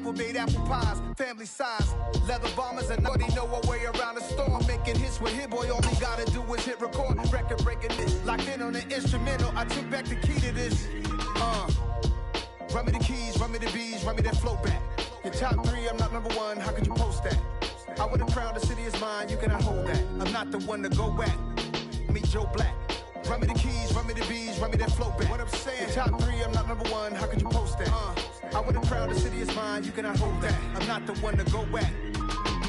Apple-made apple pies, family size, leather bombers, and nobody know a way around the storm. Making hits with Hit Boy, all he gotta do is hit record. Record breaking it, locked in on the instrumental. I took back the key to this. Run me the keys, run me the bees, run me that flow back. Your top three, I'm not number one, how could you post that? I would've crowned the city is mine, you cannot hold that. I'm not the one to go back. Meet Joe Black. Run me the keys, run me the bees, run me that flow back. What I'm saying, your top three, I'm not number one, how could you post that? I would've crowned the city is mine, you cannot hold that. I'm not the one to go back.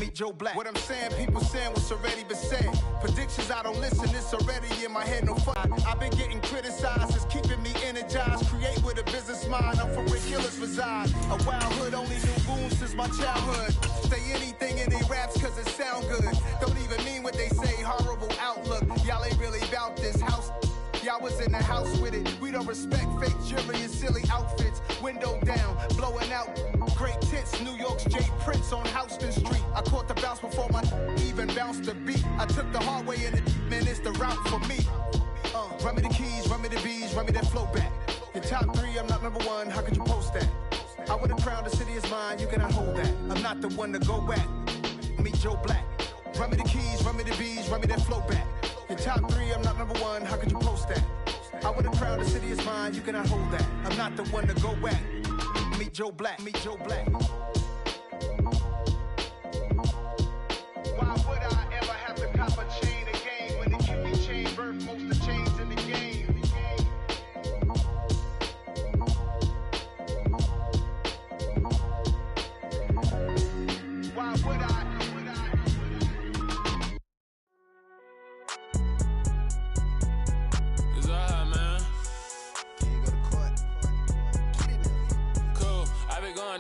Meet Joe Black. What I'm saying, people saying what's already been said. Predictions, I don't listen, it's already in my head, no fun. I've been getting criticized, it's keeping me energized. Create with a business mind, I'm from where killers reside. A wild hood, only knew goons since my childhood. Say anything in they raps cause it sound good. Don't even mean what they say, horrible outlook. Y'all ain't really about this house. Y'all was in the house with it. We don't respect fake jewelry and silly outfits. Window down, blowing out great tits. New York's J. Prince on Houston Street. I caught the bounce before my even bounced the beat. I took the hard way in it, man, it's the route for me. Run me the keys, run me the bees, run me that flow back. Your top three, I'm not number one, how could you post that? I would've crowned the city is mine, you cannot hold that. I'm not the one to go back. Meet Joe Black. Run me the keys, run me the bees, run me that flow back. Your top three, I'm not number one, how could you post that? I would've crowned the city is mine, you cannot hold that. I'm not the one to go back. Meet Joe Black, meet Joe Black. Why would I ever have to cop a chain again when the Cupid chain birthed most of the chains in the game? Why would I?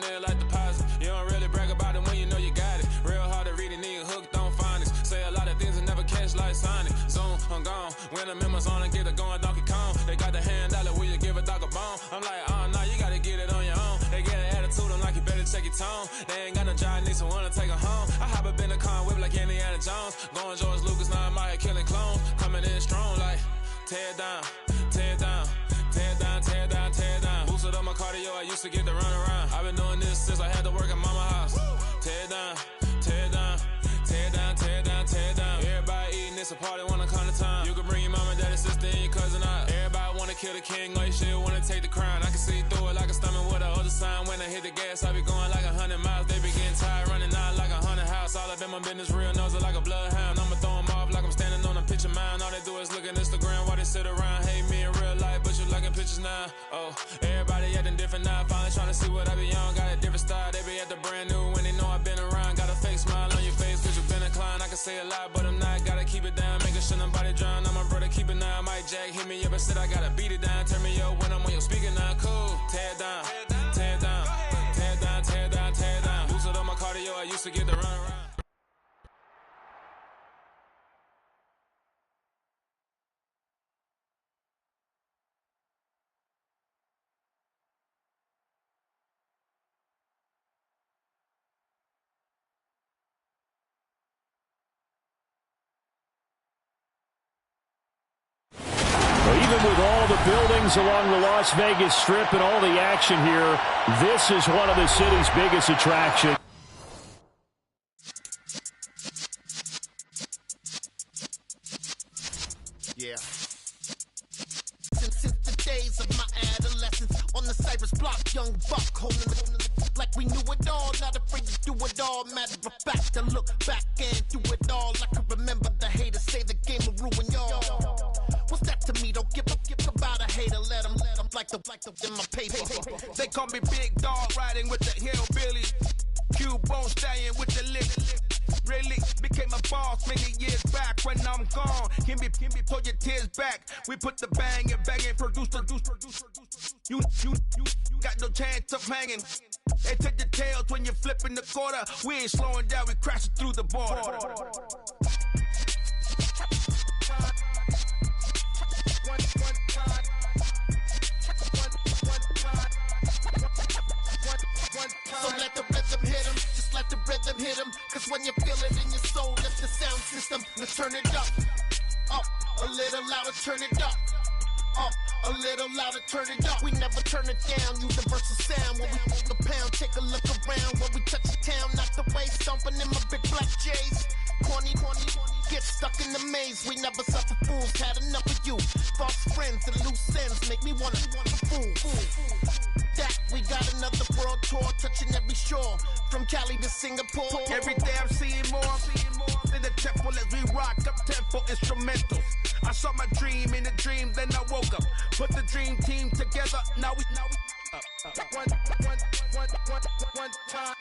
There like deposit. You don't really brag about it when you know you got it. Real hard to read a nigga hooked, don't find it. Say a lot of things and never catch like Sonic. Zoom, I'm gone. When I'm in my zone and get it going Donkey Kong. They got the $100, will you give a dog a bone? I'm like, nah, you gotta get it on your own. They get an attitude, I'm like, you better check your tone. They ain't got no job, need someone to take her home. I hop up in the car and whip like Indiana Jones. Going George Lucas, now I'm out here killing clones. Coming in strong like, tear down, tear down. Tear down, tear down, tear down. Boosted up my cardio, I used to get to run around. I've been doing this since I had to work at mama house. Tear down, tear down, tear down, tear down, tear down. Everybody eating, it's a party, wanna come to time. You can bring your mama, daddy, sister, and your cousin out. Everybody wanna kill the king, or you shit wanna take the crown. I can see through it like a stomach with a other sign. When I hit the gas, I be going like 100 miles. They be getting tired, running out like 100 house. All up in my business, real nose like a bloodhound. I'ma throw them off like I'm standing on a picture mound. All they do is look at Instagram while they sit around. Hate me in real life, but you liking pictures now. Oh, everybody acting different now. Finally trying to see what I be on. Got a different style, they be at the brand new when they know I've been around. Got a fake smile on your face cause you been inclined. I can say a lot, but I'm not. Gotta keep it down, making sure nobody drown. I'm my brother, keep it now. Mike Jack hit me up and said I gotta beat it down. Turn me up when I'm on your speaker now. Cool, tear down, tear down, tear down, tear down, tear down. Boosted up my cardio, I used to get to run around. Even with all the buildings along the Las Vegas Strip and all the action here, this is one of the city's biggest attractions. Yeah. Since the days of my adolescence, on the Cypress block, young buck holding the like we knew it all, not afraid to do it all. Matter of fact, to look back and do it all. I can remember the haters say the game will ruin y'all. What's that to me? Don't give about a hater. Let them like the in my paper. They call me Big Dog, riding with the hillbilly. Cubone staying with the lick. Really became a boss many years back. When I'm gone, can be pull your tears back. We put the bang and produce. You got no chance of hanging. They take the tails when you're flipping the quarter. We ain't slowing down, we crashing through the border. So let the rhythm hit him, just let the rhythm hit him. Cause when you feel it in your soul, lift the sound system. Let's turn it up, a little louder, turn it up. up, a little louder, turn it up. We never turn it down, universal sound. When we hold the pound, take a look around. When we touch the town, knock the way, stomping in my big black J's. Corny, get stuck in the maze. We never suffer fools, had enough of you. False friends and loose ends make me wanna fool. That we got another world tour, touching every shore, from Cali to Singapore. Every day I'm seeing more in the temple as we rock up tempo instrumentals. I saw my dream in a dream, then I woke up. Put the dream team together. Now we one time.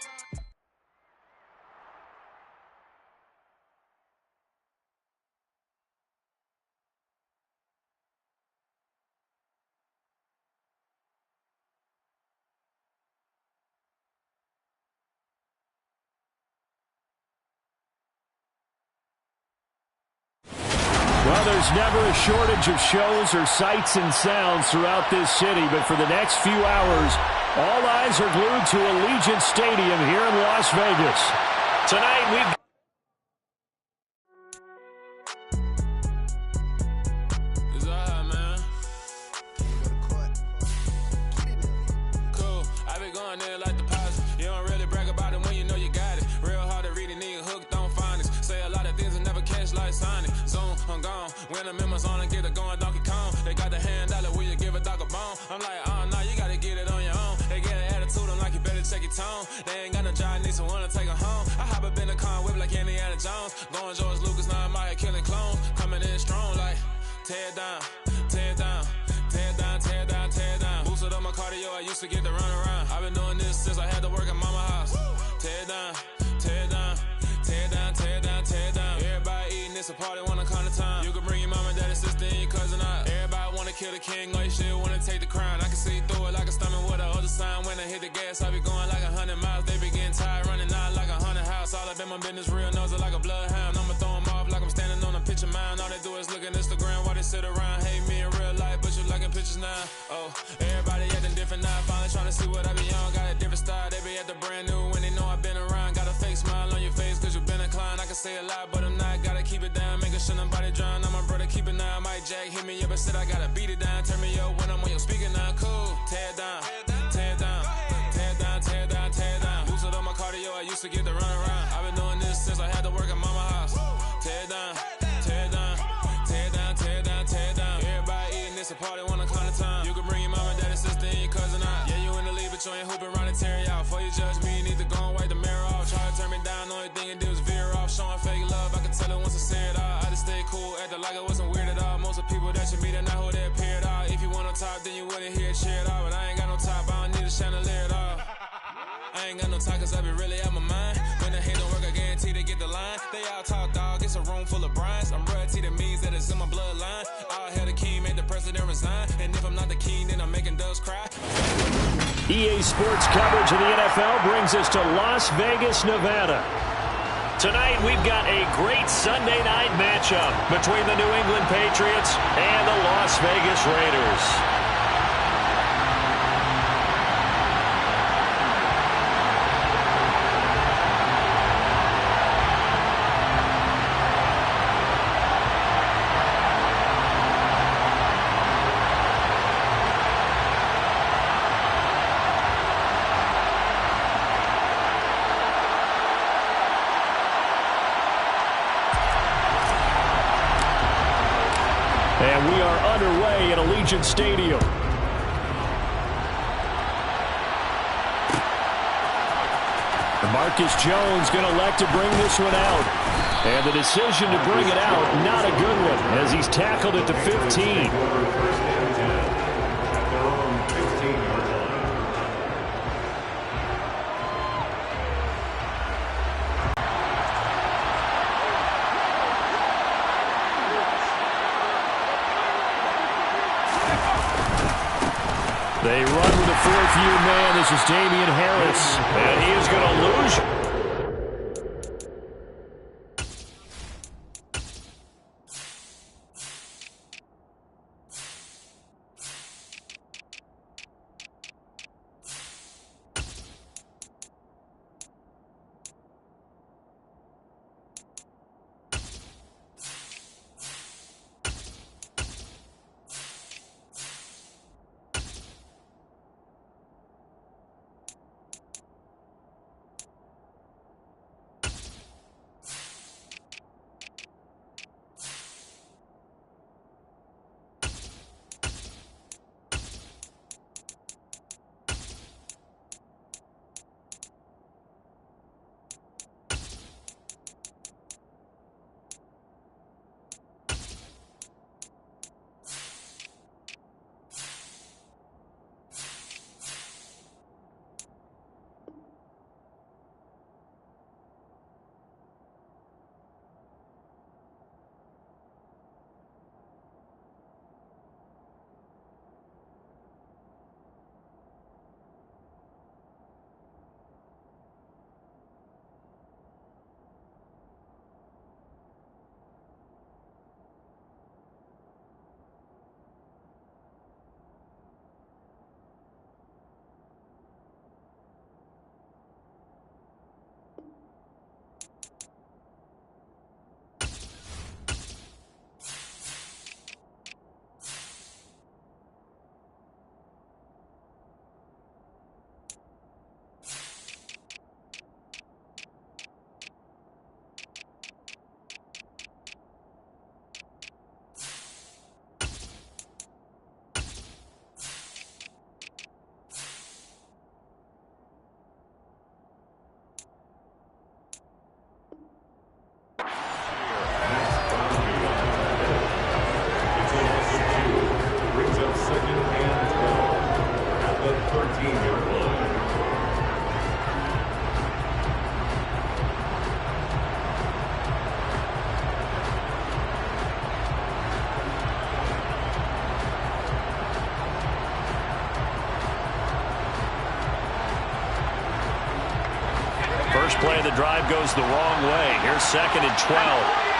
Well, there's never a shortage of shows or sights and sounds throughout this city, but for the next few hours, all eyes are glued to Allegiant Stadium here in Las Vegas. Tonight, we've when the members on and get it going Donkey Kong. They got the hand dollar, will you give a dog a bone? I'm like, oh no, you gotta get it on your own. They get an attitude, I'm like, you better check your tone. They ain't got no job, need someone to take her home. I hop up in the car, whip like Indiana Jones. Going George Lucas, now I'm out here killing clones. Coming in strong like, tear down, tear down, tear down, tear down, tear down. Boosted up my cardio, I used to get to run around. I've been doing this since I had to work at mama house. Tear down, tear down, tear down, tear down, tear down. Everybody eating, it's a party, wanna come to time. You can bring your mama, daddy, sister, and your cousin out. Everybody wanna kill the king, or you shit wanna take the crown. I can see through it like a stomach with a other sign. When I hit the gas, I be going like 100 miles. They be getting tired, running out like 100 house. All up in my business, real nose like a bloodhound. I'ma throw them off like I'm standing on a picture mound. All they do is look at Instagram while they sit around. Hate me in real life, but you liking pictures now. Oh, everybody acting different now. Finally trying to see what I be on. Got a different style, they be at the brand new when they know I've been around. Got a fake smile on your face, cause you been inclined. I can say a lot, but I'm not. Gotta keep it down, making sure nobody drown. I'm my brother, keep it now. Mike Jack hit me up and said I gotta beat it down. Turn me up when I'm on your speaker now. Cool, tear down, tear down, tear down, tear down, tear down. Boosted up my cardio, I used to get to run around. I've been doing this since I had to work at mama house. Tear down, tear down, tear down, tear down, tear down. Everybody eating, it's a party, wanna climb the time. You can bring your mama, daddy, sister, and your cousin out. Yeah, you in the lead, but you ain't hooping around and tear out. Before you judge me, you need to go and wipe the mirror off. Try to turn me down, only thing you do is veer off. Showing fake love, I can tell it once I say it all. I just stay cool, acting like it wasn't weird at all. Most of the people that you meet are not who they appear at all. If you want on top, then you wouldn't hear it cheer at all. But I ain't got no top, I don't need a chandelier at all. I ain't got no talk, cause I be really out my mind. When the hate don't work, I guarantee they get the line. They all talk, dog, it's a room full of brines. I'm royalty, that means that it's in my bloodline. All hell the king, made the president resign. And if I'm not the king, then I'm making doves cry. EA Sports coverage of the NFL brings us to Las Vegas, Nevada. Tonight, we've got a great Sunday night matchup between the New England Patriots and the Las Vegas Raiders. And we are underway at Allegiant Stadium. Marcus Jones going to elect to bring this one out. And the decision to bring it out, not a good one, as he's tackled at the 15. They run with a fourth-year man. This is Damian Harris, and he is going to lose. First play of the drive goes the wrong way. Here's 2nd and 12.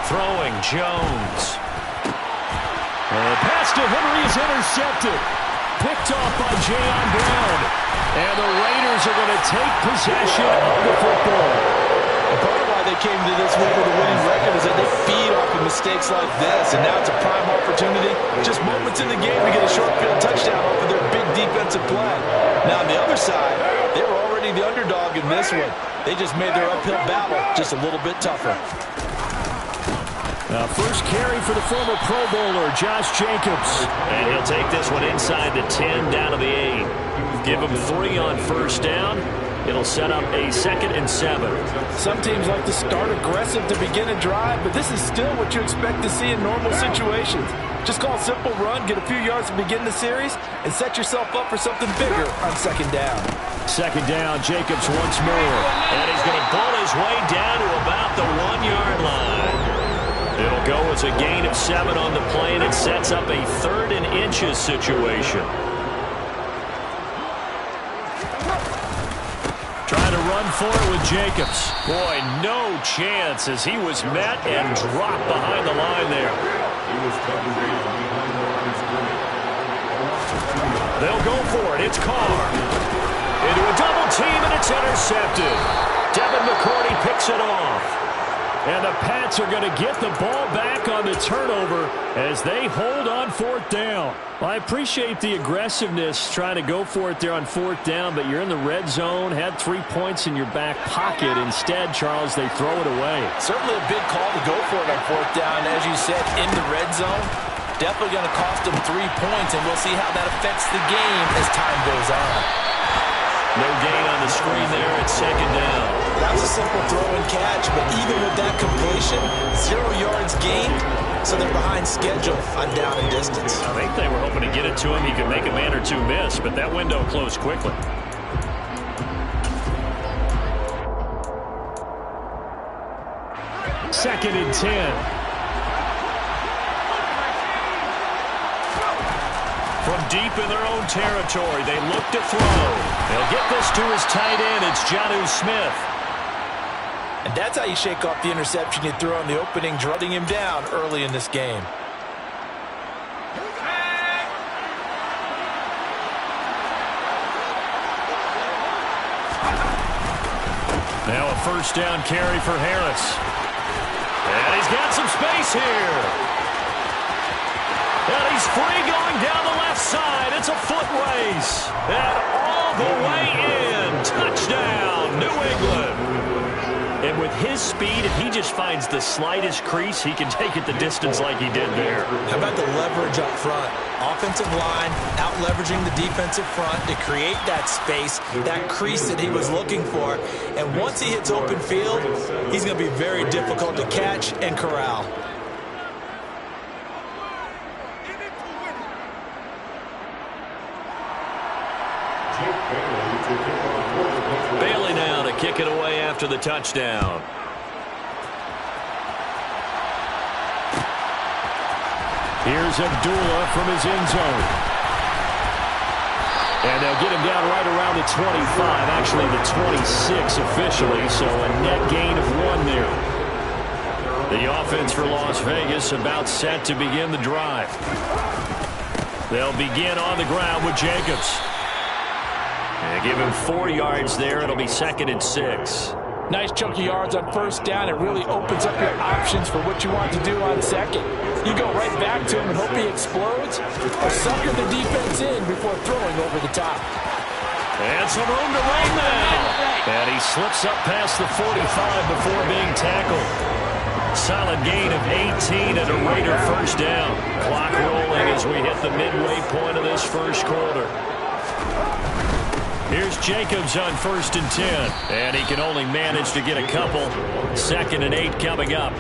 Throwing Jones. The pass to Henry is intercepted. Picked off by Jayon Brown. And the Raiders are going to take possession of the football. And part of why they came to this week with a winning record is that they feed off of mistakes like this. And now it's a prime opportunity. Just moments in the game to get a short field touchdown off of their big defensive play. Now on the other side, they were already the underdog in this one. They just made their uphill battle just a little bit tougher. Now first carry for the former Pro Bowler, Josh Jacobs. And he'll take this one inside the 10, down to the 8. Give him 3 on first down. It'll set up a 2nd and 7. Some teams like to start aggressive to begin a drive, but this is still what you expect to see in normal situations. Just call a simple run, get a few yards to begin the series, and set yourself up for something bigger on 2nd down. 2nd down, Jacobs once more. And he's going to pull his way down to about the 1-yard line. It'll go as a gain of 7 on the play, and it sets up a 3rd and inches situation. Trying to run for it with Jacobs. Boy, no chance as he was met and dropped behind the line there. They'll go for it. It's Carr. Into a double team, and it's intercepted. Devin McCourty picks it off. And the Pats are going to get the ball back on the turnover as they hold on 4th down. Well, I appreciate the aggressiveness trying to go for it there on 4th down, but you're in the red zone, had 3 points in your back pocket. Instead, Charles, they throw it away. Certainly a big call to go for it on 4th down. As you said, in the red zone, definitely going to cost them 3 points, and we'll see how that affects the game as time goes on. No gain on the screen there at 2nd down. That was a simple throw and catch, but even with that completion, 0 yards gained, so they're behind schedule on down and distance. I think they were hoping to get it to him. He could make a man or 2 miss, but that window closed quickly. Second and 10. From deep in their own territory, they look to throw. They'll get this to his tight end. It's Jonnu Smith. And that's how you shake off the interception you throw on the opening, drutting him down early in this game. Now a first down carry for Harris. And he's got some space here. And he's free going down the left side. It's a foot race. And all the way in. Touchdown, New England. And with his speed, if he just finds the slightest crease, he can take it the distance like he did there. How about the leverage up front? Offensive line out-leveraging the defensive front to create that space, that crease that he was looking for. And once he hits open field, he's going to be very difficult to catch and corral. Bailey now to kick it away after the touchdown. Here's Abdullah from his end zone. And they'll get him down right around the 25, actually the 26 officially, so a net gain of 1 there. The offense for Las Vegas about set to begin the drive. They'll begin on the ground with Jacobs. They give him 4 yards there. It'll be 2nd and 6. Nice chunk of yards on first down. It really opens up your options for what you want to do on second. You go right back to him and hope he explodes, or sucker the defense in before throwing over the top. And some room to run now. And he slips up past the 45 before being tackled. Solid gain of 18 and a Raider first down. Clock rolling as we hit the midway point of this first quarter. Here's Jacobs on 1st and 10. And he can only manage to get a couple. 2nd and 8 coming up.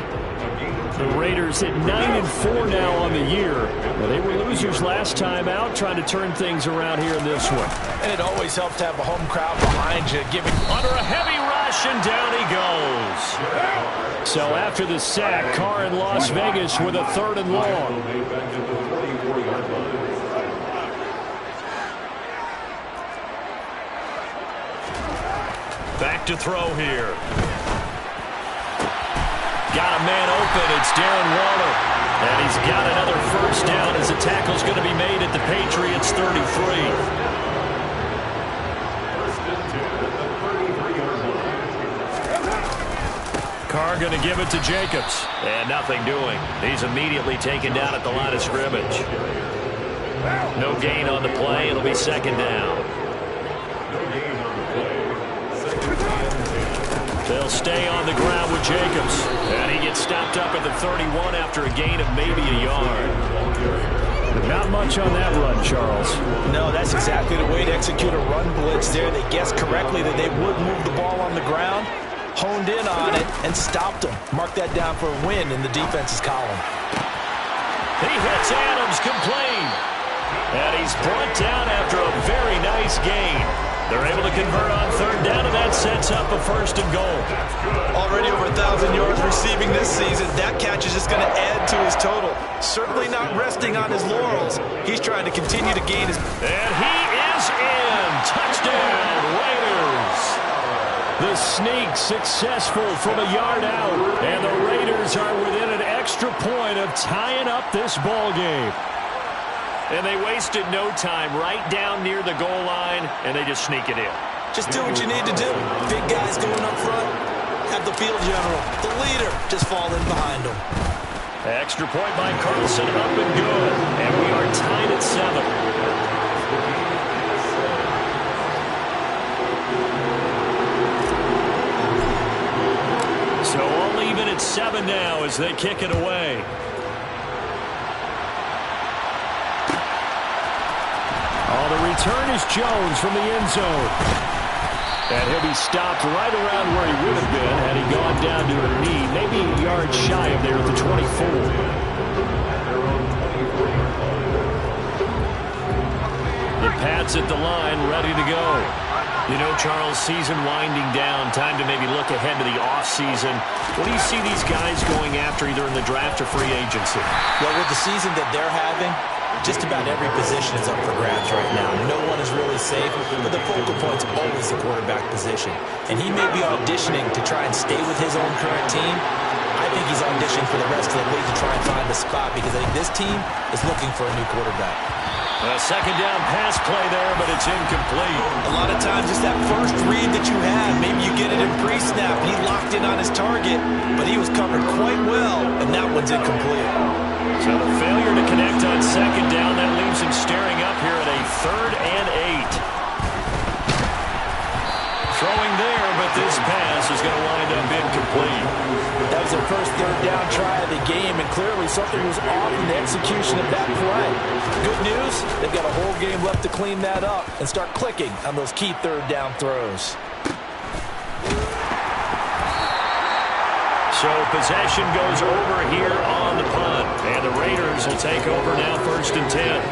The Raiders at 9-4 now on the year. Well, they were losing losers last time out, trying to turn things around here in this one. And it always helps to have a home crowd behind you, giving under a heavy rush, and down he goes. So after the sack, Carr in Las Vegas with a 3rd and long. Back to throw here. Got a man open. It's Darren Waller. And he's got another first down as the tackle's going to be made at the Patriots 33. Carr going to give it to Jacobs. And nothing doing. He's immediately taken down at the line of scrimmage. No gain on the play. It'll be 2nd down. They'll stay on the ground with Jacobs. And he gets stopped up at the 31 after a gain of maybe a yard. Not much on that run, Charles. No, that's exactly the way to execute a run blitz there. They guessed correctly that they would move the ball on the ground, honed in on it, and stopped them. Mark that down for a win in the defense's column. He hits Adams, complete. And he's brought down after a very nice gain. They're able to convert on 3rd down, and that sets up a 1st and goal. Already over 1,000 yards receiving this season. That catch is just going to add to his total. Certainly not resting on his laurels. He's trying to continue to gain his... And he is in. Touchdown, Raiders. The sneak successful from a yard out, and the Raiders are within an extra point of tying up this ball game. And they wasted no time right down near the goal line, and they just sneak it in. Just do what you need to do. Big guys going up front. Have the field general, the leader, just fall in behind them. Extra point by Carlson, up and good. And we are tied at 7. So all even at 7 now as they kick it away. The return is Jones from the end zone. And he'll be stopped right around where he would have been had he gone down to a knee, maybe a yard shy of there at the 24. The Pats at the line, ready to go. You know, Charles, season winding down, time to maybe look ahead to the offseason. What do you see these guys going after either in the draft or free agency? Well, with the season that they're having, just about every position is up for grabs right now. No one is really safe, but the focal point's always the quarterback position. And he may be auditioning to try and stay with his own current team. I think he's auditioning for the rest of the league to try and find a spot because I think this team is looking for a new quarterback. A 2nd down pass play there, but it's incomplete. A lot of times it's that first read that you have. Maybe you get it in pre-snap, and he locked in on his target, but he was covered quite well, and that one's incomplete. So the failure to connect on 2nd down, that leaves him staring up here at a 3rd and 8. Throwing there, but this pass is going to wind up incomplete. That was their first 3rd down try of the game, and clearly something was off in the execution of that play. Good news, they've got a whole game left to clean that up and start clicking on those key 3rd down throws. So possession goes over here on the punt, and the Raiders will take over now 1st and 10.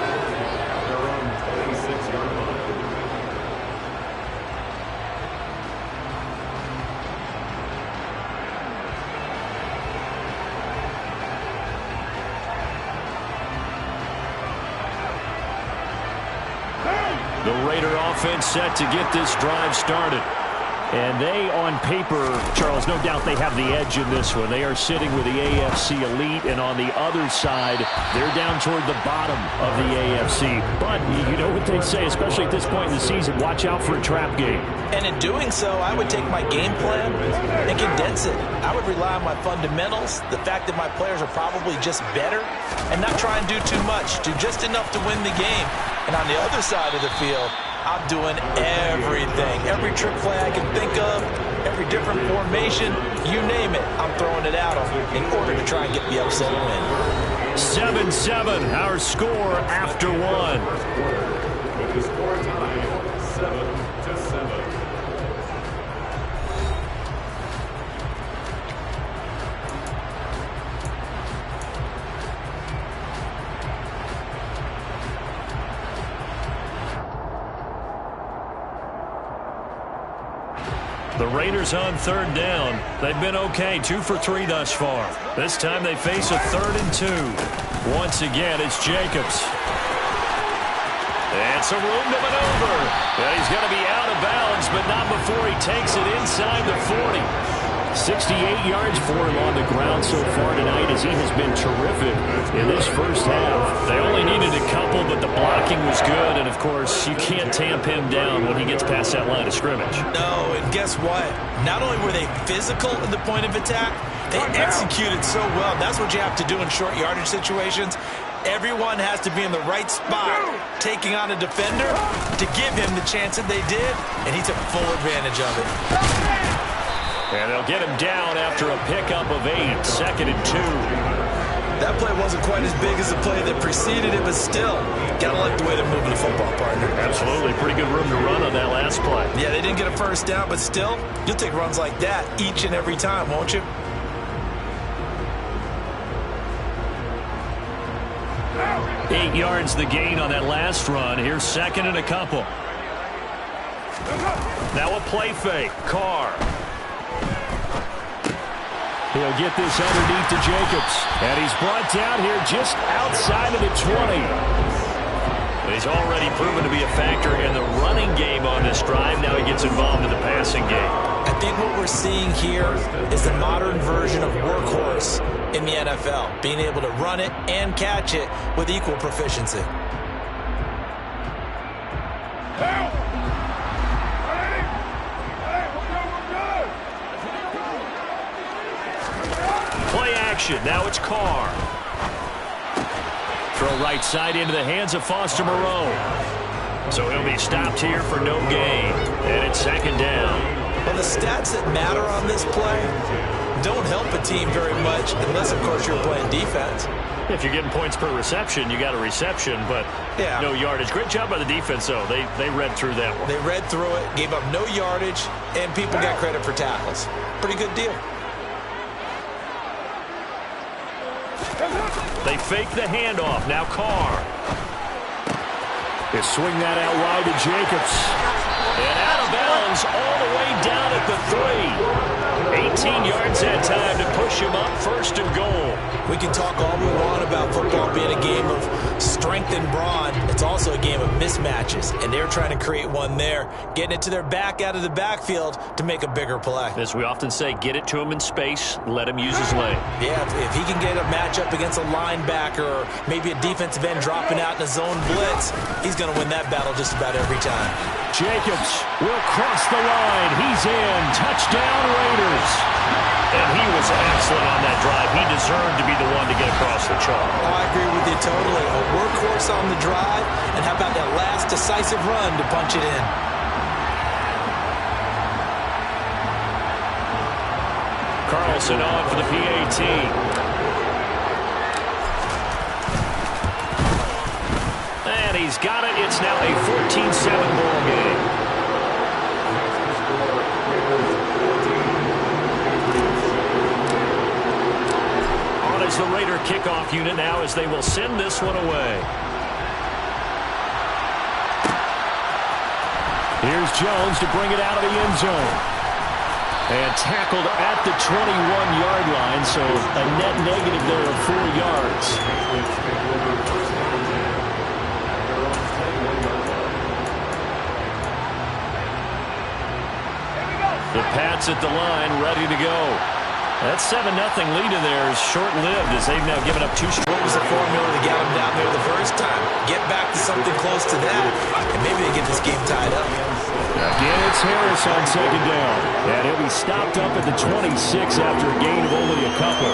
The Raider offense set to get this drive started. And they, on paper, Charles, no doubt they have the edge in this one. They are sitting with the AFC elite, and on the other side, they're down toward the bottom of the AFC. But you know what they say, especially at this point in the season, watch out for a trap game. And in doing so, I would take my game plan and condense it. I would rely on my fundamentals, the fact that my players are probably just better, and not try and do too much, do just enough to win the game. And on the other side of the field, I'm doing everything. Every trick play I can think of, every different formation, you name it, I'm throwing it out in order to try and get the upset win. 7-7, our score after 1. With the score tied 7-7. The Raiders on third down. They've been okay, 2 for 3 thus far. This time they face a 3rd and 2. Once again, it's Jacobs. And some room to maneuver. And he's going to be out of bounds, but not before he takes it inside the 40. 68 yards for him on the ground so far tonight as he has been terrific in this first half. They only needed a couple, but the blocking was good. And, of course, you can't tamp him down when he gets past that line of scrimmage. No, and guess what? Not only were they physical in the point of attack, they executed so well. That's what you have to do in short yardage situations. Everyone has to be in the right spot, taking on a defender to give him the chance that they did, and he took full advantage of it. And they'll get him down after a pickup of 8, 2nd and 2. That play wasn't quite as big as the play that preceded it, but still, gotta like the way they're moving the football, partner. Absolutely. Pretty good room to run on that last play. Yeah, they didn't get a first down, but still, you'll take runs like that each and every time, won't you? Eight yards the gain on that last run. Here's 2nd and a couple. Now a play fake. Carr. He'll get this underneath to Jacobs. And he's brought down here just outside of the 20. He's already proven to be a factor in the running game on this drive. Now he gets involved in the passing game. I think what we're seeing here is the modern version of workhorse in the NFL, being able to run it and catch it with equal proficiency. Play action. Now it's Carr. Throw right side into the hands of Foster Moreau. So he'll be stopped here for no gain. And it's 2nd down. Well, the stats that matter on this play don't help a team very much unless, of course, you're playing defense. If you're getting points per reception, you got a reception, but no yardage. Great job by the defense, though. They read through that one. They read through it, gave up no yardage, and people got credit for tackles. Pretty good deal. They fake the handoff. Now Carr. They swing that out wide to Jacobs. And out of bounds all the way down at the 3. 18 yards that time to push him up 1st and goal. We can talk all we want about football being a game of strength and brawn. It's also a game of mismatches, and they're trying to create one there, getting it to their back out of the backfield to make a bigger play. As we often say, get it to him in space, let him use his leg. Yeah, if he can get a matchup against a linebacker or maybe a defensive end dropping out in a zone blitz, he's going to win that battle just about every time. Jacobs will cross the line. He's in. Touchdown, Raiders. And he was excellent on that drive. He deserved to be the one to get across the chalk. Oh, I agree with you totally. A workhorse on the drive, and how about that last decisive run to punch it in? Carlson on for the PAT. And he's got it. It's now a 14-7 ball game. On is the Raider kickoff unit now as they will send this one away. Here's Jones to bring it out of the end zone. And tackled at the 21-yard line, so a net negative there of 4 yards. The Pats at the line, ready to go. That 7-0 lead in there is short-lived as they've now given up 2 straight. What was the formula to get them down there the first time? Get back to something close to that, and maybe they get this game tied up. Again, it's Harris on 2nd down. And he'll be stopped up at the 26 after a gain of only a couple.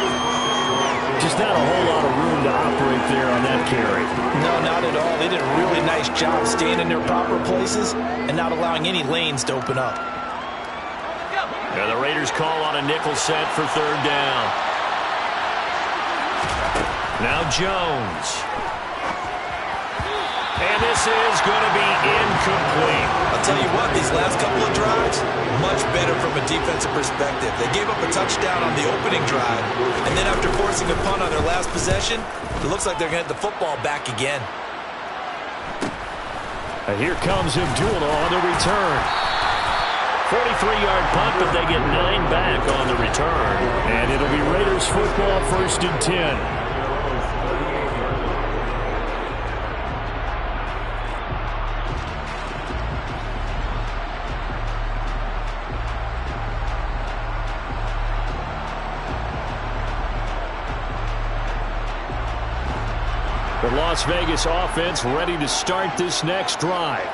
Just not a whole lot of room to operate there on that carry. No, not at all. They did a really nice job staying in their proper places and not allowing any lanes to open up. Now the Raiders call on a nickel set for 3rd down. Now Jones. And this is going to be incomplete. I'll tell you what, these last couple of drives, much better from a defensive perspective. They gave up a touchdown on the opening drive, and then after forcing a punt on their last possession, it looks like they're going to get the football back again. And here comes Abdullah on the return. 43-yard punt, but they get 9 back on the return. And it'll be Raiders football, 1st and 10. The Las Vegas offense ready to start this next drive.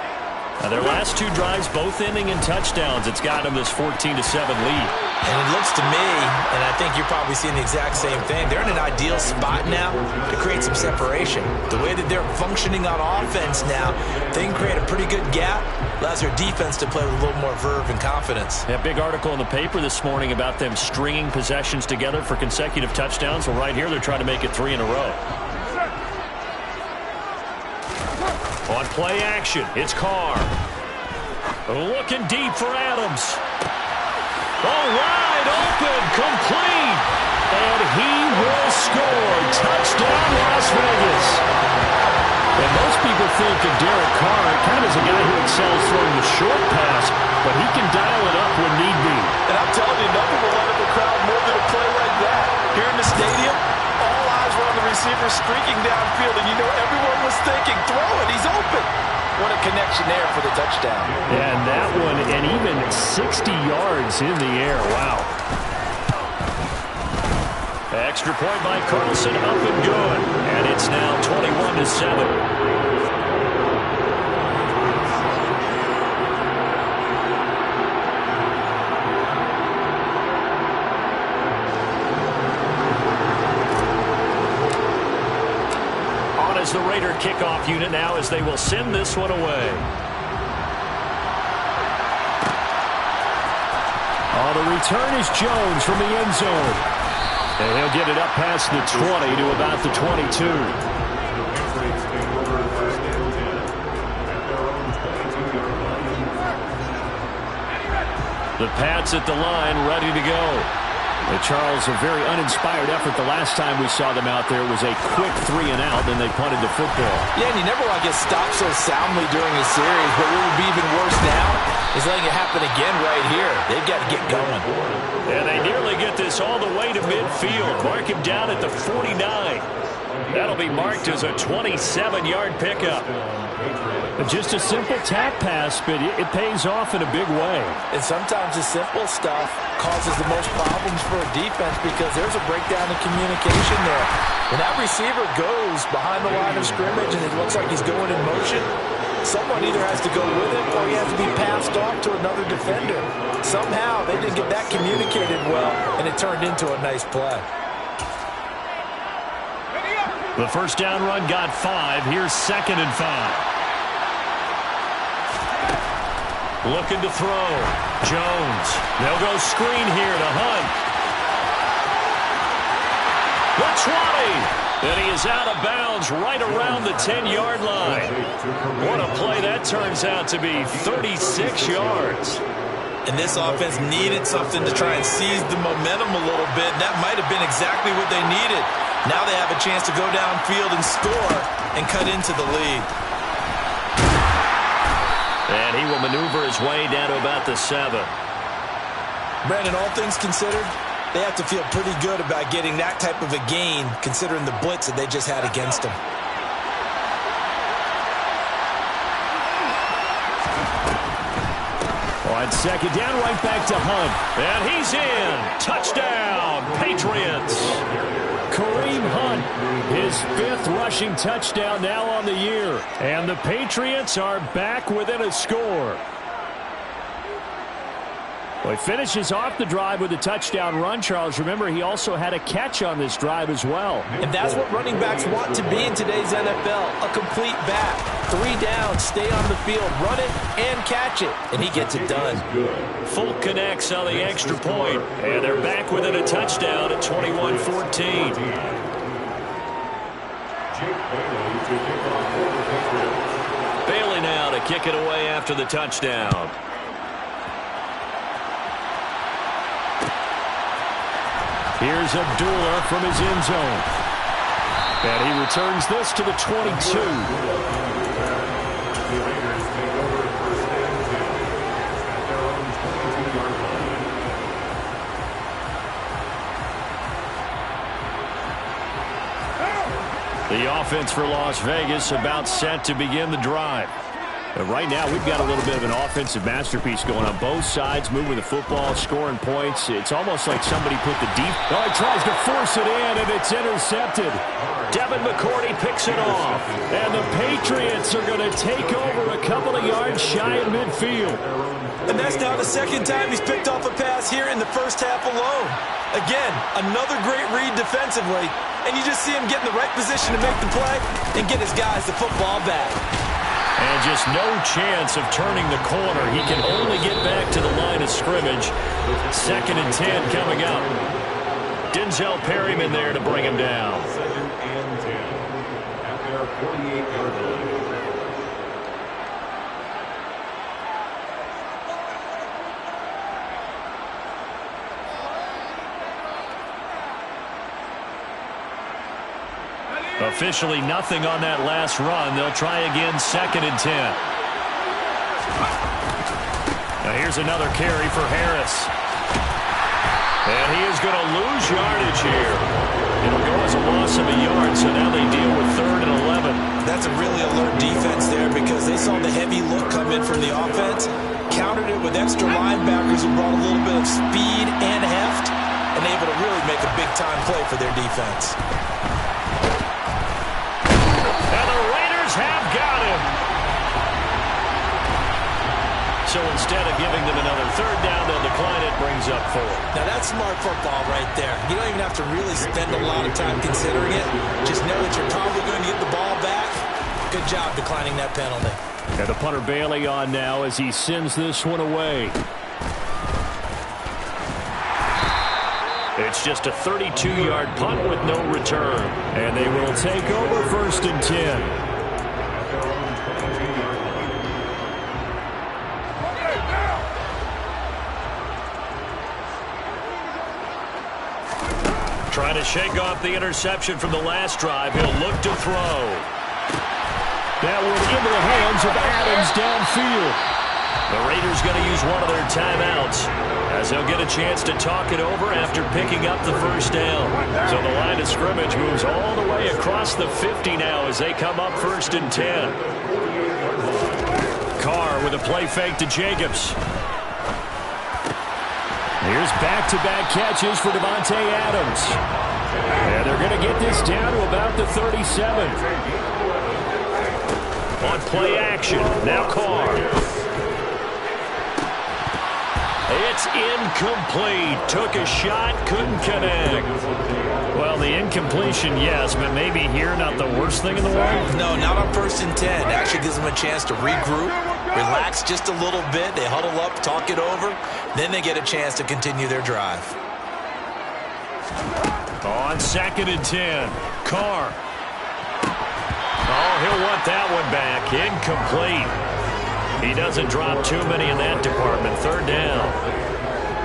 Now their last 2 drives both ending in touchdowns. It's got them this 14-7 lead. And it looks to me, and I think you're probably seeing the exact same thing, they're in an ideal spot now to create some separation. The way that they're functioning on offense now, they can create a pretty good gap. Allows their defense to play with a little more verve and confidence. A big article in the paper this morning about them stringing possessions together for consecutive touchdowns. Well, right here they're trying to make it 3 in a row. On play action, it's Carr. Looking deep for Adams. Oh, wide open, complete. And he will score. Touchdown, Las Vegas. And most people think of Derek Carr kind of as a guy who excels throwing the short pass, but he can dial it up when need be. And I'm telling you, nothing will light up a crowd more than a play like that. Here in the stadium, all eyes were on the receiver streaking downfield, and you know everyone was thinking, throw it, he's open. What a connection there for the touchdown. And that one, and even 60 yards in the air. Wow. Extra point by Carlson, up and good. And it's now 21-7. The Raider kickoff unit now as they will send this one away. Oh, the return is Jones from the end zone. And he'll get it up past the 20 to about the 22. The Pats at the line, ready to go. Charles, a very uninspired effort the last time we saw them out there. It was a quick 3 and out, and they punted the football. Yeah, and you never want to get stopped so soundly during a series, but what would be even worse now is letting it happen again right here. They've got to get going. And they nearly get this all the way to midfield. Mark him down at the 49. That'll be marked as a 27-yard pickup. Just a simple tap pass, but it pays off in a big way. And sometimes the simple stuff causes the most problems for a defense because there's a breakdown in communication there. When that receiver goes behind the line of scrimmage and it looks like he's going in motion, someone either has to go with him or he has to be passed off to another defender. Somehow they didn't get that communicated well, and it turned into a nice play. The first down run got 5. Here's 2nd and 5. Looking to throw. Jones. They'll go screen here to Hunt. The 20. And he is out of bounds right around the 10-yard line. What a play that turns out to be. 36 yards. And this offense needed something to try and seize the momentum a little bit. And that might have been exactly what they needed. Now they have a chance to go downfield and score and cut into the lead. And he will maneuver his way down to about the 7. Brandon, all things considered, they have to feel pretty good about getting that type of a gain considering the blitz that they just had against them. On 2nd down, right back to Hunt. And he's in. Touchdown, Patriots. Kareem Hunt, his 5th rushing touchdown now on the year. And the Patriots are back within a score. Well, he finishes off the drive with a touchdown run, Charles. Remember, he also had a catch on this drive as well. And that's what running backs want to be in today's NFL, a complete back. 3 down, stay on the field, run it, and catch it. And he gets it done. Full connects on the extra point. And they're back within a touchdown at 21-14. Bailey now to kick it away after the touchdown. Here's Abdullah from his end zone. And he returns this to the 22. offense for Las Vegas, about set to begin the drive. But right now, we've got a little bit of an offensive masterpiece going on both sides, moving the football, scoring points. It's almost like somebody put the deep. Oh, he tries to force it in, and it's intercepted. Devin McCourty picks it off. And the Patriots are going to take over a couple of yards shy of midfield. And that's now the second time he's picked off a pass here in the first half alone. Again, another great read defensively. And you just see him get in the right position to make the play and get his guys the football back. And just no chance of turning the corner. He can only get back to the line of scrimmage. 2nd and 10 coming up. Denzel Perryman there to bring him down. 2nd and 10 at their 48-yard line. Officially nothing on that last run. They'll try again, 2nd and 10. Now here's another carry for Harris. And he is going to lose yardage here. It'll go as a loss of a yard, so now they deal with 3rd and 11. That's a really alert defense there because they saw the heavy look come in from the offense, countered it with extra linebackers who brought a little bit of speed and heft, and able to really make a big-time play for their defense. Have got him. So instead of giving them another 3rd down, they'll decline it, brings up 4. Now that's smart football right there. You don't even have to really spend a lot of time considering it. Just know that you're probably going to get the ball back. Good job declining that penalty. And the punter Bailey on now as he sends this one away. It's just a 32-yard punt with no return. And they will take over 1st and 10. Trying to shake off the interception from the last drive. He'll look to throw. That one into the hands of Adams downfield. The Raiders going to use one of their timeouts as they'll get a chance to talk it over after picking up the 1st down. So the line of scrimmage moves all the way across the 50 now as they come up 1st and 10. Carr with a play fake to Jacobs. Here's back-to-back catches for Devontae Adams. And they're going to get this down to about the 37. On play action, now Carr. It's incomplete. Took a shot, couldn't connect. Well, the incompletion, yes, but maybe here not the worst thing in the world? No, not on 1st and 10. Actually gives them a chance to regroup, relax just a little bit. They huddle up, talk it over. Then they get a chance to continue their drive. On 2nd and 10, Carr. Oh, he'll want that one back. Incomplete. He doesn't drop too many in that department. 3rd down.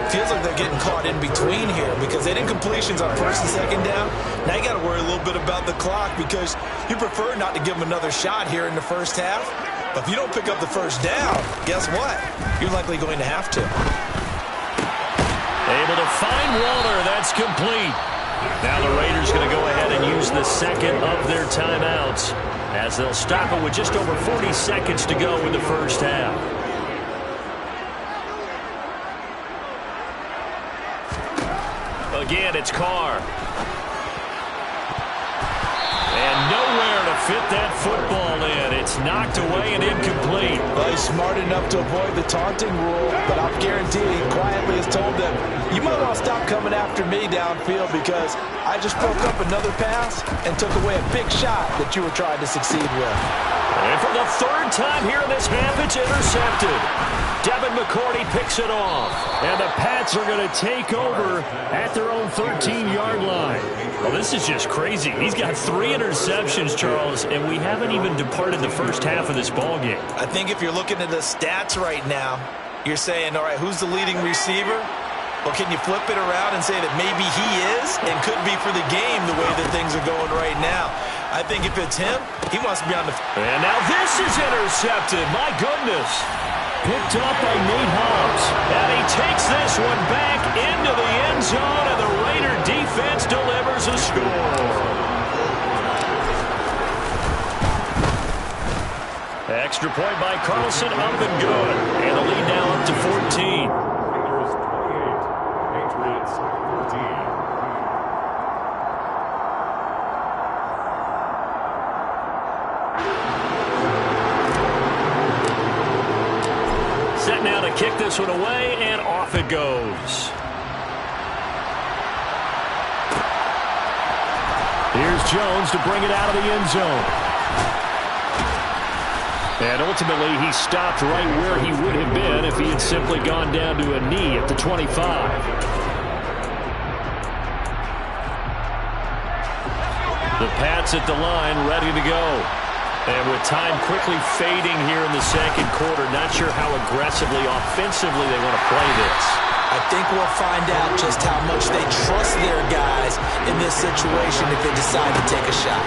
Feels like they're getting caught in between here because they did incompletions on 1st and 2nd down. Now you got to worry a little bit about the clock because you prefer not to give them another shot here in the 1st half. But if you don't pick up the 1st down, guess what? You're likely going to have to. Able to find Waller. That's complete. Now the Raiders going to go ahead and use the 2nd of their timeouts as they'll stop it with just over 40 seconds to go in the 1st half. Again, it's Carr. And nowhere to fit that football in. It's knocked away and incomplete. Well, he's smart enough to avoid the taunting rule, but I'll guarantee he quietly has told them, you might want to stop coming after me downfield because I just broke up another pass and took away a big shot that you were trying to succeed with. And for the 3rd time here in this half, it's intercepted. Devin McCourty picks it off. And the Pats are going to take over at their own 13-yard line. Well, this is just crazy. He's got 3 interceptions, Charles, and we haven't even departed the 1st half of this ballgame. I think if you're looking at the stats right now, you're saying, all right, who's the leading receiver? Well, can you flip it around and say that maybe he is and could be for the game the way that things are going right now? I think if it's him, he wants to be on the... And now this is intercepted. My goodness. Picked up by Nate Hobbs. And he takes this one back into the end zone, and the Raider defense delivers a score. Extra point by Carlson, up and good. And the lead now up to 14. Raiders 28, Patriots 14. Set now to kick this one away, and off it goes. Here's Jones to bring it out of the end zone. And ultimately, he stopped right where he would have been if he had simply gone down to a knee at the 25. The Pats at the line, ready to go. And with time quickly fading here in the second quarter, not sure how aggressively, offensively they want to play this. I think we'll find out just how much they trust their guys in this situation if they decide to take a shot.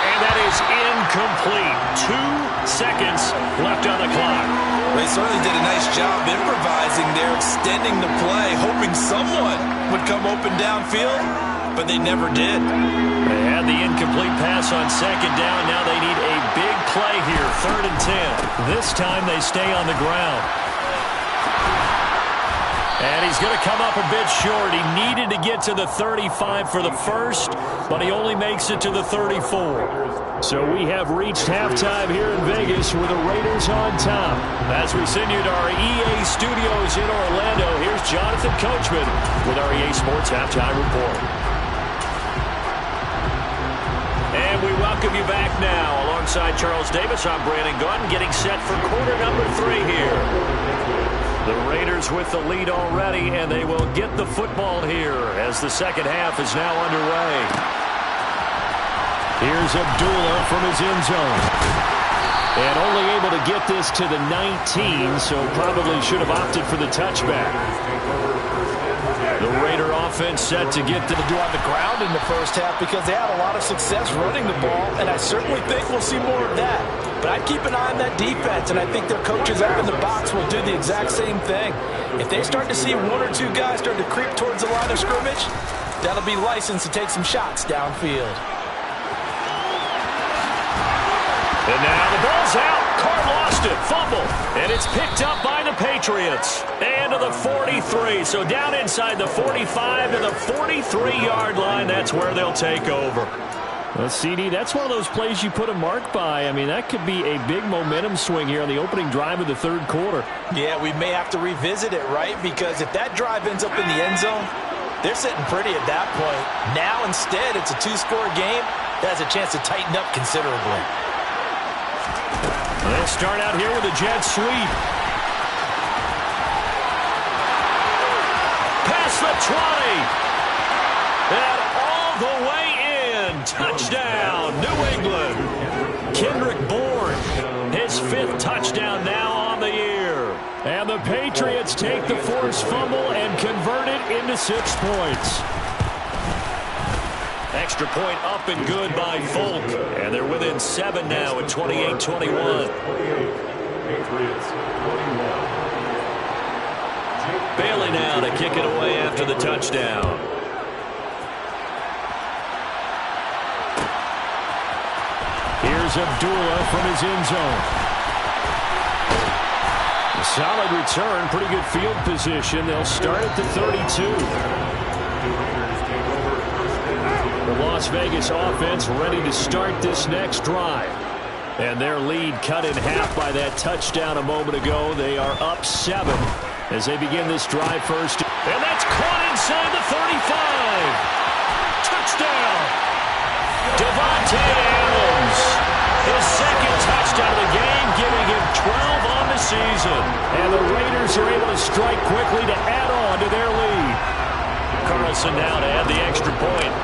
And that is incomplete. 2 seconds left on the clock. They certainly did a nice job improvising there, extending the play, hoping someone would come open downfield, but they never did. They had the incomplete pass on second down. Now they need a big play here, 3rd and 10. This time they stay on the ground. And he's going to come up a bit short. He needed to get to the 35 for the first, but he only makes it to the 34. So we have reached halftime here in Vegas with the Raiders on top. As we send you to our EA studios in Orlando, here's Jonathan Coachman with our EA Sports Halftime Report. And we welcome you back now. Alongside Charles Davis, I'm Brandon Gunn, getting set for quarter number 3 here. The Raiders with the lead already, and they will get the football here as the second half is now underway. Here's Abdullah from his end zone. And only able to get this to the 19, so probably should have opted for the touchback. The Raider offense set to get to the do on the ground in the first half because they had a lot of success running the ball, and I certainly think we'll see more of that. But I'd keep an eye on that defense, and I think their coaches up in the box will do the exact same thing. If they start to see 1 or 2 guys start to creep towards the line of scrimmage, that'll be licensed to take some shots downfield. And now the ball's out. Carr lost it. Fumble. And it's picked up by the Patriots. And to the 43. So down inside the 45 to the 43-yard line. That's where they'll take over. Well, CD, that's one of those plays you put a mark by. I mean, that could be a big momentum swing here on the opening drive of the third quarter. Yeah, we may have to revisit it, right? Because if that drive ends up in the end zone, they're sitting pretty at that point. Now, instead, it's a 2-score game. That has a chance to tighten up considerably. They'll start out here with a jet sweep. Past the 20. And all the way in. Touchdown, New England. Kendrick Bourne, his 5th touchdown now on the year. And the Patriots take the forced fumble and convert it into 6 points. Extra point up and good by Folk. And they're within 7 now at 28-21. Bailey now to kick it away after the touchdown. Here's Abdullah from his end zone. A solid return, pretty good field position. They'll start at the 32. The Las Vegas offense ready to start this next drive. And their lead cut in half by that touchdown a moment ago. They are up 7 as they begin this drive first. And that's caught inside the 35. Touchdown. Devontae Adams. His 2nd touchdown of the game, giving him 12 on the season. And the Raiders are able to strike quickly to add on to their lead. Carlson now to add the extra point.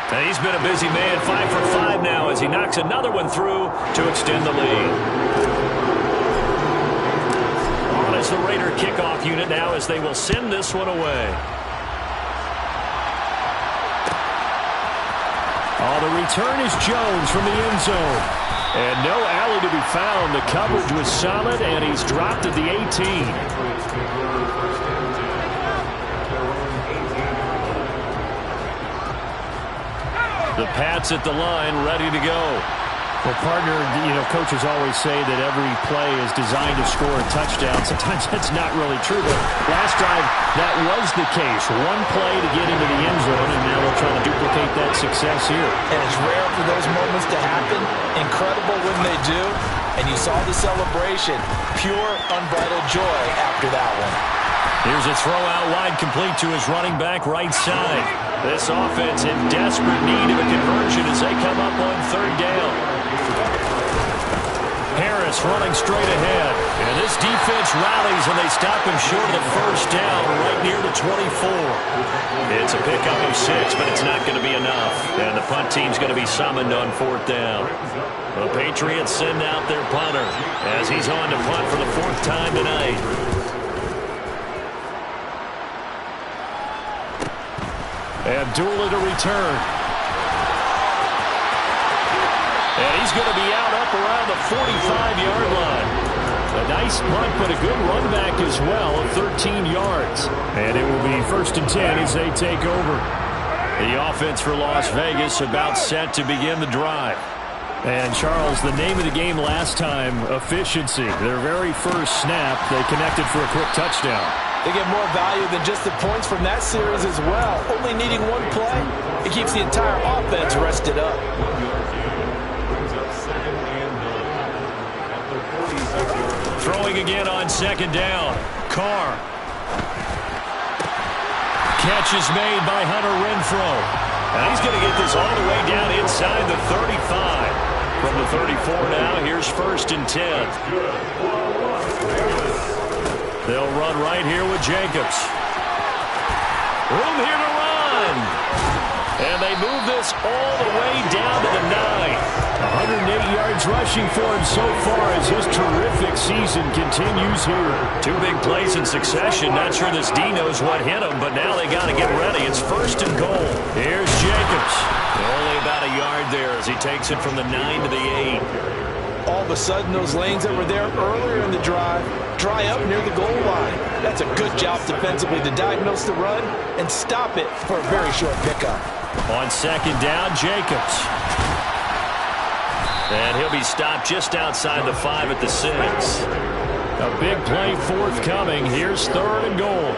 And he's been a busy man, 5 for 5 now as he knocks another one through to extend the lead. On is the Raider kickoff unit now as they will send this one away. Oh, the return is Jones from the end zone. And no alley to be found. The coverage was solid, and he's dropped at the 18. The Pats at the line, ready to go. Well, partner, coaches always say that every play is designed to score a touchdown. Sometimes that's not really true, but last drive, that was the case. One play to get into the end zone, and now they'll try to duplicate that success here. And it's rare for those moments to happen. Incredible when they do. And you saw the celebration. Pure, unbridled joy after that one. Here's a throw out wide, complete to his running back right side. This offense in desperate need of a conversion as they come up on third down. Harris running straight ahead. And this defense rallies, and they stop him short of the first down right near the 24. It's a pickup of 6, but it's not going to be enough. And the punt team's going to be summoned on fourth down. The Patriots send out their punter as he's on to punt for the 4th time tonight. Abdullah to return. And he's going to be out up around the 45-yard line. A nice punt, but a good run back as well of 13 yards. And it will be 1st and 10 as they take over. The offense for Las Vegas about set to begin the drive. And, Charles, the name of the game last time, efficiency. Their very first snap, they connected for a quick touchdown. They get more value than just the points from that series as well. Only needing one play, it keeps the entire offense rested up. Throwing again on 2nd down. Carr. Catch is made by Hunter Renfrow. And he's going to get this all the way down inside the 35. From the 34 now, here's 1st and 10. They'll run right here with Jacobs. Room here to run. And they move this all the way down to the 9. 108 yards rushing for him so far as his terrific season continues here. 2 big plays in succession. Not sure this D knows what hit him, but now they got to get ready. It's 1st and goal. Here's Jacobs. Only about a yard there as he takes it from the 9 to the 8. All of a sudden, those lanes that were there earlier in the drive dry up near the goal line. That's a good job defensively to diagnose the run and stop it for a very short pickup. On 2nd down, Jacobs. And he'll be stopped just outside the 5 at the 6. A big play forthcoming. Here's 3rd and goal.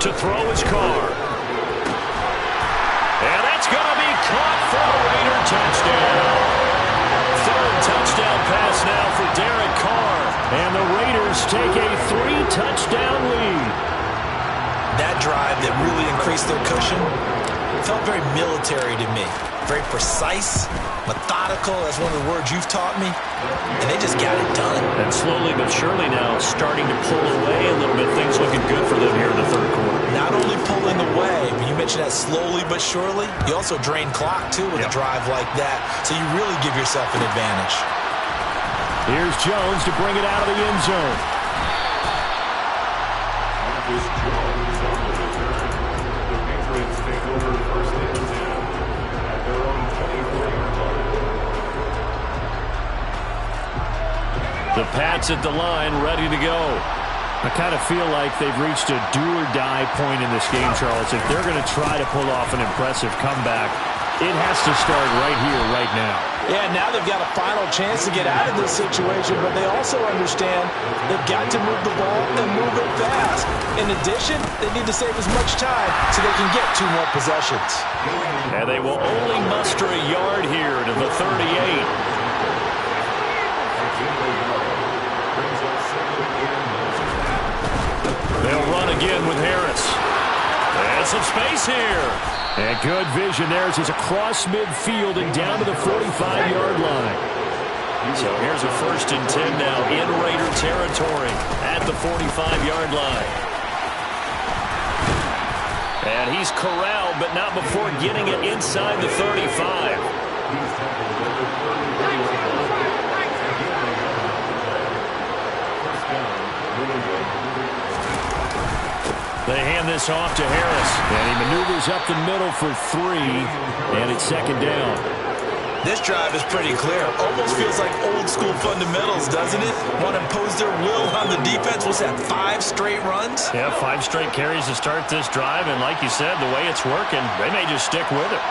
To throw his Carr. And that's going to be caught for a Raider touchdown. 3rd touchdown pass now for Derek Carr. And the Raiders take a 3-touchdown lead. That drive that really increased their cushion felt very military to me. Very precise, methodical. That's one of the words you've taught me. And they just got it done. And slowly but surely now starting to pull away a little bit. Things looking good for them here in the 3rd quarter. Not only pulling away, but you mentioned that slowly but surely. You also drain clock, too, with a drive like that. So you really give yourself an advantage. Here's Jones to bring it out of the end zone. The Pats at the line, ready to go. I kind of feel like they've reached a do-or-die point in this game, Charles. If they're going to try to pull off an impressive comeback, it has to start right here, right now. Yeah, now they've got a final chance to get out of this situation, but they also understand they've got to move the ball and move it fast. In addition, they need to save as much time so they can get 2 more possessions. And they will only muster a yard here to the 38. They'll run again with Harris. And some space here. And good vision there as he's across midfield and down to the 45-yard line. So here's a 1st and 10 now in Raider territory at the 45-yard line. And he's corralled, but not before getting it inside the 35. They hand this off to Harris, and he maneuvers up the middle for 3, and it's 2nd down. This drive is pretty clear. Almost feels like old school fundamentals, doesn't it? Want to impose their will on the defense. What's that, 5 straight runs? Yeah, 5 straight carries to start this drive, and like you said, the way it's working, they may just stick with it.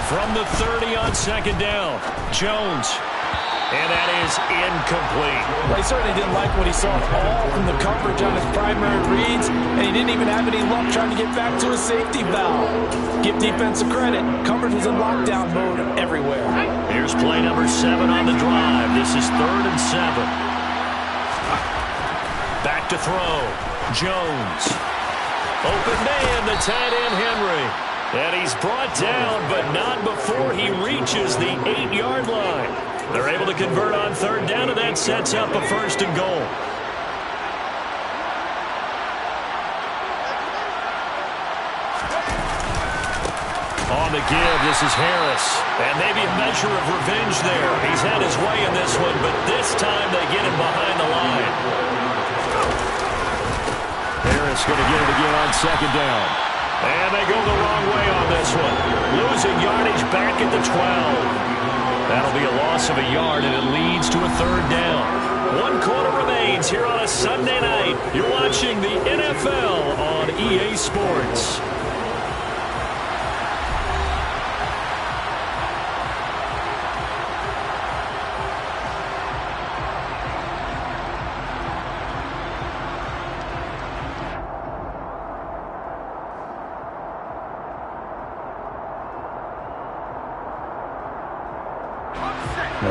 From the 30 on second down, Jones. And that is incomplete. Well, he certainly didn't like what he saw at all from the coverage on his primary reads, and he didn't even have any luck trying to get back to his safety valve. Give defensive credit. Coverage was in lockdown mode everywhere. Here's play number 7 on the drive. This is 3rd and 7. Back to throw. Jones. Open man, the tight end Henry. And he's brought down, but not before he reaches the 8-yard line. They're able to convert on 3rd down, and that sets up a 1st and goal. On the give, this is Harris. And maybe a measure of revenge there. He's had his way in this one, but this time they get him behind the line. Harris going to get it again on 2nd down. And they go the wrong way on this one. Losing yardage back at the 12. That'll be a loss of a yard, and it leads to a 3rd down. 1 quarter remains here on a Sunday night. You're watching the NFL on EA Sports.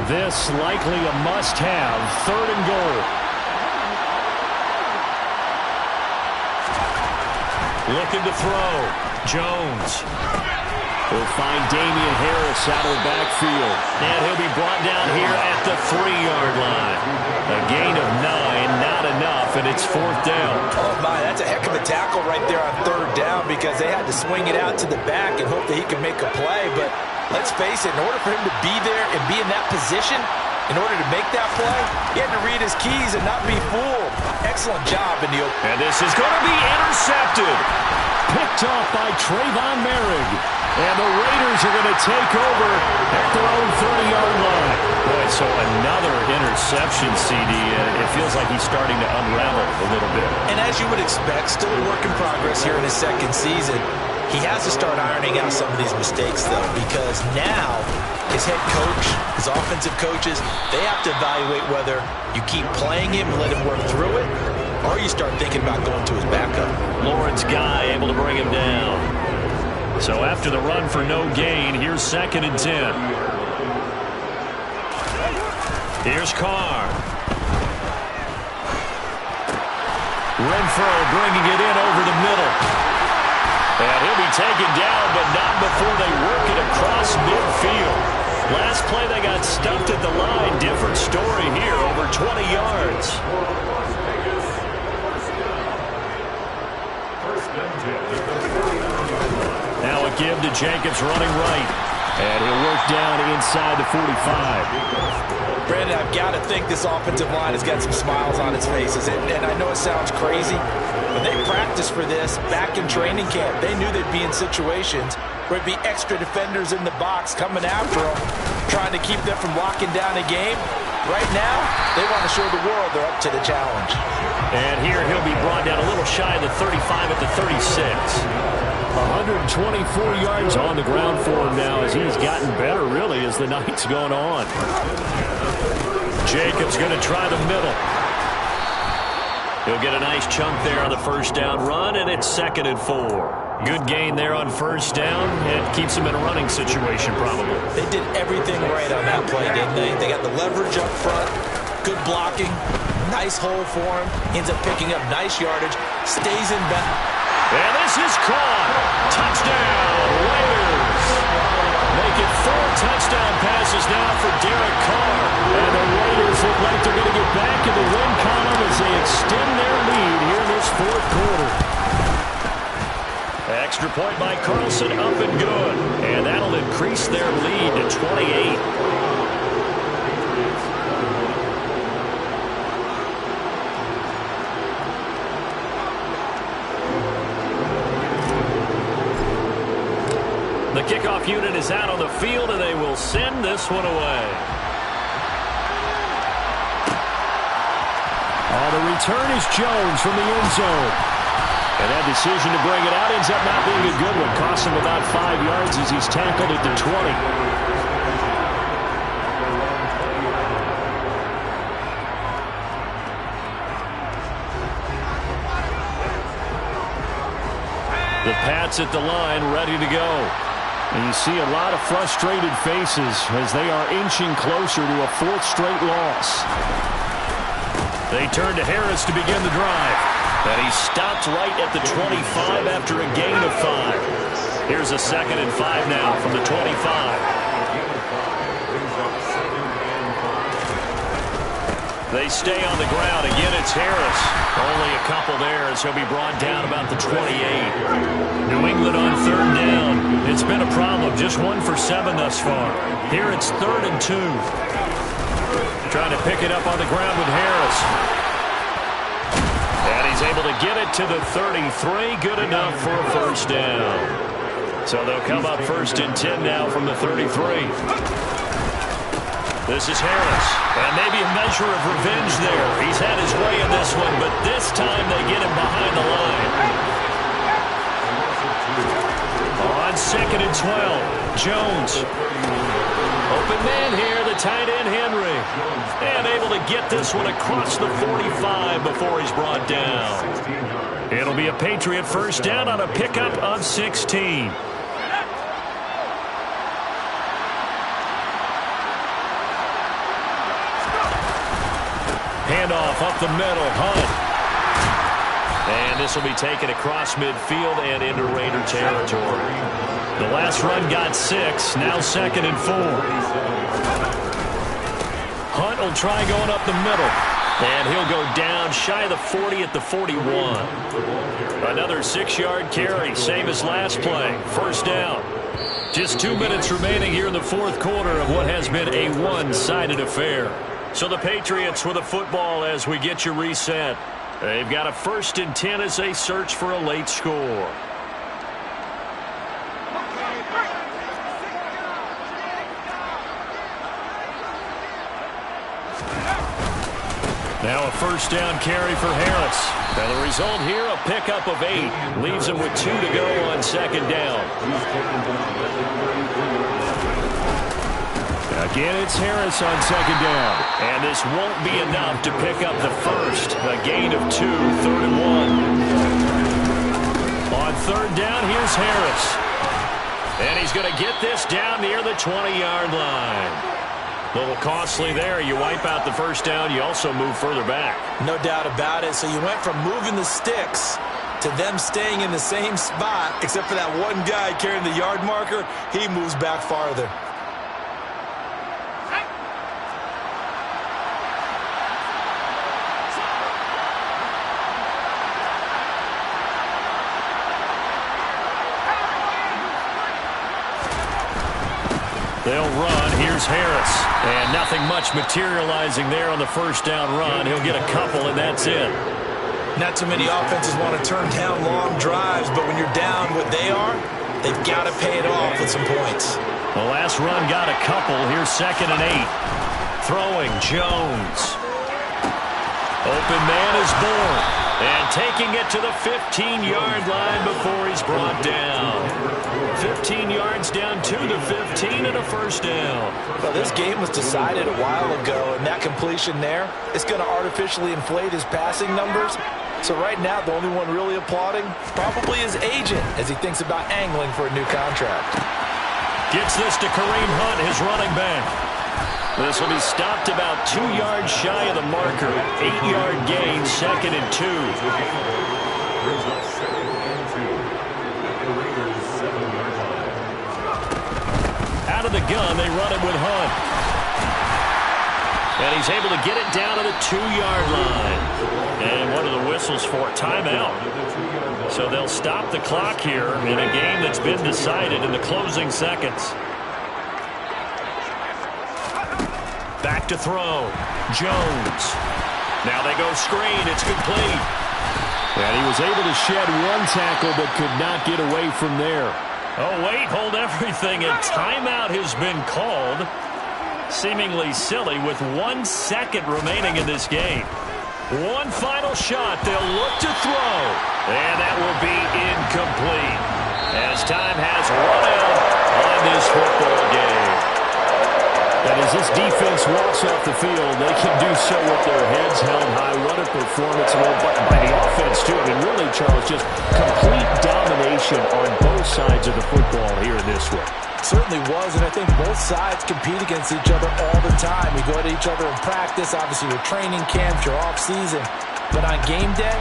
This likely a must-have, 3rd and goal. Looking to throw. Jones will find Damian Harris out of the backfield. And he'll be brought down here at the 3-yard line. A gain of 9, not enough, and it's 4th down. Oh, my, that's a heck of a tackle right there on 3rd down because they had to swing it out to the back and hope that he could make a play, but let's face it, in order for him to be there and be in that position, in order to make that play, he had to read his keys and not be fooled. Excellent job in the open. And this is going to be intercepted. Picked off by Trayvon Merrick. And the Raiders are going to take over at their own 30-yard line. Boy, so another interception, CD. It feels like he's starting to unravel a little bit. And as you would expect, still a work in progress here in his 2nd season. He has to start ironing out some of these mistakes, though, because now his head coach, his offensive coaches, they have to evaluate whether you keep playing him and let him work through it, or you start thinking about going to his backup. Lawrence Guy able to bring him down. So after the run for no gain, here's 2nd and 10. Here's Carr. Renfro bringing it in over the middle. And he'll be taken down, but not before they work it across midfield. Last play, they got stuffed at the line. Different story here, over 20 yards. Now a give to Jacobs running right. And he'll work down inside the 45. Brandon, I've got to think this offensive line has got some smiles on its faces. And I know it sounds crazy, but they practiced for this back in training camp. They knew they'd be in situations where it'd be extra defenders in the box coming after them, trying to keep them from locking down a game. Right now, they want to show the world they're up to the challenge. And here he'll be brought down a little shy of the 35 at the 36. 124 yards on the ground for him now as he's gotten better, really, as the night's gone on. Jacobs going to try the middle. He'll get a nice chunk there on the 1st down run, and it's 2nd and 4. Good gain there on 1st down. It keeps him in a running situation, probably. They did everything right on that play, didn't they? They got the leverage up front, good blocking, nice hole for him. Ends up picking up nice yardage, stays in back. And this is caught. Touchdown, Raiders. Make it 4 touchdown passes now for Derek Carr. And the Raiders look like they're going to get back in the win column as they extend their lead here in this 4th quarter. Extra point by Carlson, up and good. And that'll increase their lead to 28. Kickoff unit is out on the field, and they will send this one away. The return is Jones from the end zone. And that decision to bring it out ends up not being a good one. Costs him about 5 yards as he's tackled at the 20. The Pats at the line, ready to go. And you see a lot of frustrated faces as they are inching closer to a 4th straight loss. They turn to Harris to begin the drive. And he stopped right at the 25 after a gain of 5. Here's a 2nd and 5 now from the 25. They stay on the ground. Again, it's Harris. Only a couple there as he'll be brought down about the 28. New England on 3rd down. It's been a problem. Just 1 for 7 thus far. Here it's 3rd and 2. Trying to pick it up on the ground with Harris. And he's able to get it to the 33. Good enough for a 1st down. So they'll come up 1st and 10 now from the 33. This is Harris. And maybe a measure of revenge there. He's had his way in this one, but this time they get him behind the line. On 2nd and 12, Jones. Open man here, the tight end Henry. And able to get this one across the 45 before he's brought down. It'll be a Patriot 1st down on a pickup of 16. Handoff up the middle, Hunt. And this will be taken across midfield and into Raider territory. The last run got 6, now 2nd and 4. Hunt will try going up the middle. And he'll go down shy of the 40 at the 41. Another 6-yard carry, same as last play. 1st down. Just 2 minutes remaining here in the 4th quarter of what has been a one-sided affair. So the Patriots with a football as we get you reset. They've got a 1st and 10 as they search for a late score. Now a 1st down carry for Harris. And the result here, a pickup of 8. Leaves him with 2 to go on 2nd down. Again, it's Harris on 2nd down. And this won't be enough to pick up the 1st. A gain of 2, 3rd and 1. On 3rd down, here's Harris. And he's going to get this down near the 20-yard line. A little costly there. You wipe out the 1st down. You also move further back. No doubt about it. So you went from moving the sticks to them staying in the same spot, except for that one guy carrying the yard marker. He moves back farther. They'll run. Here's Harris. And nothing much materializing there on the 1st down run. He'll get a couple, and that's it. Not too many offenses want to turn down long drives, but when you're down what they are, they've got to pay it off with some points. The last run got a couple. Here's 2nd and 8. Throwing, Jones. Open man is born. And taking it to the 15-yard line before he's brought down. 15 yards down to the 15 and a 1st down. Well, this game was decided a while ago, and that completion there is going to artificially inflate his passing numbers. So right now, the only one really applauding probably his agent as he thinks about angling for a new contract. Gets this to Kareem Hunt, his running back. This will be stopped about 2 yards shy of the marker. 8-yard gain, 2nd and 2. Out of the gun, they run it with Hunt. And he's able to get it down to the 2-yard line. And what are the whistles for? Timeout. So they'll stop the clock here in a game that's been decided in the closing seconds. Back to throw. Jones. Now they go screen. It's complete. And he was able to shed one tackle but could not get away from there. Oh, wait, hold everything, and timeout has been called. Seemingly silly with 1 second remaining in this game. One final shot. They'll look to throw. And that will be incomplete as time has run out on this football game. And as this defense walks off the field, they can do so with their heads held high. What a performance by the offense, too. I mean, really, Charles, just complete domination on both sides of the football here in this one. Certainly was, and I think both sides compete against each other all the time. We go at each other in practice, obviously your training camps, your off season, but on game day,